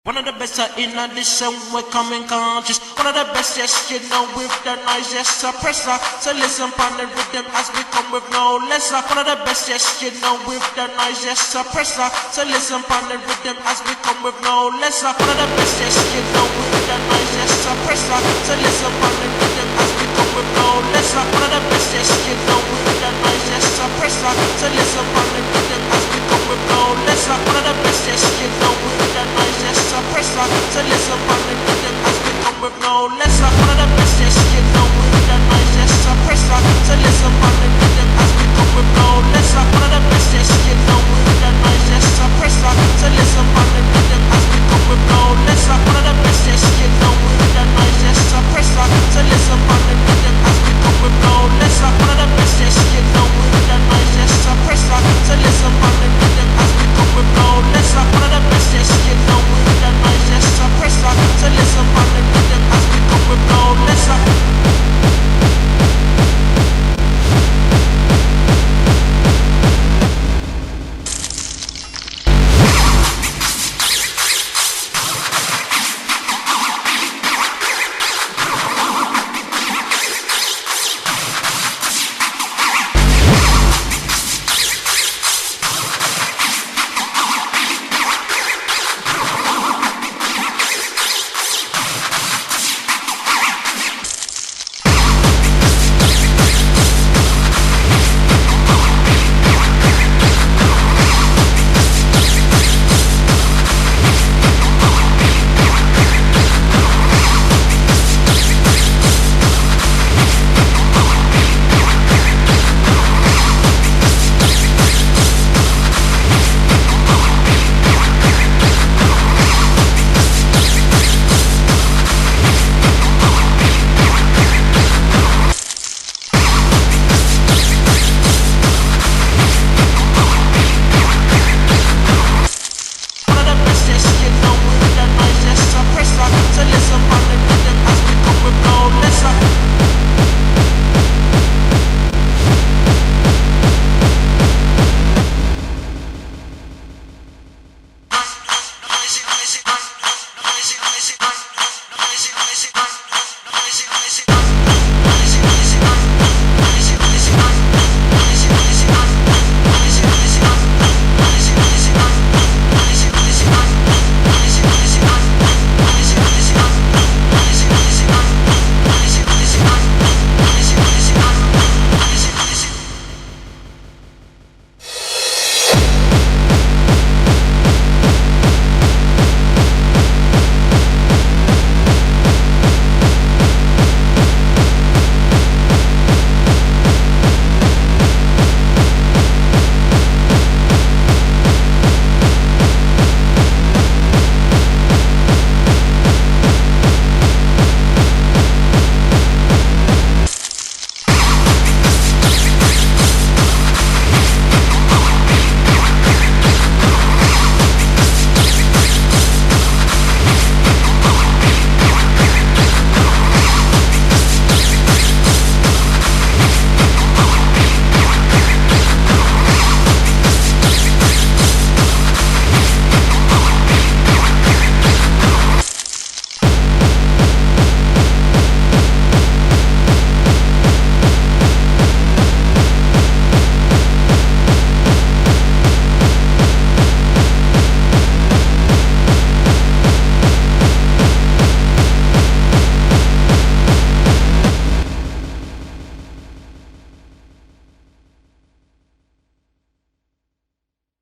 One of the best in addition, we're coming conscious. One of the best, yes, you know, with the noise, yes, suppressor. So listen upon the rhythm as we come with no lesser. One of the best, yes, you know, with the noise, yes, suppressor. So listen upon the rhythm as we come with no lesser. One of the best, yes, you know, with the noise, yes, suppressor. So listen upon the rhythm as we come with no lesser. One of the best, yes, you know, with the noise, yes, suppressor. So listen upon the rhythm as we come with no lesser. One of the best, yes, you know, with the noise, yes, suppressor. So listen upon the rhythm as we come with no lesser. One of the best, yes, you know, with the noise, yes, suppressor. So listen upon the rhythm as we come with no lesser. One of the best, yes, you know, with the noise, yes, suppressor. So listen upon the rhythm as we come with no lesser. One of the best, yes, you know, with the noise, yes, suppressor. So listen upon the rhythm as we come with no lesser. One of the best, yes, you know, with the noise, yes, suppressor. So listen upon the rhythm as we come with no lesser. One of the best, yes, you know, with the noise, yes, suppressor. So listen upon the rhythm as we come with no lesser. So listen upon the rhythm as we come with no lesser.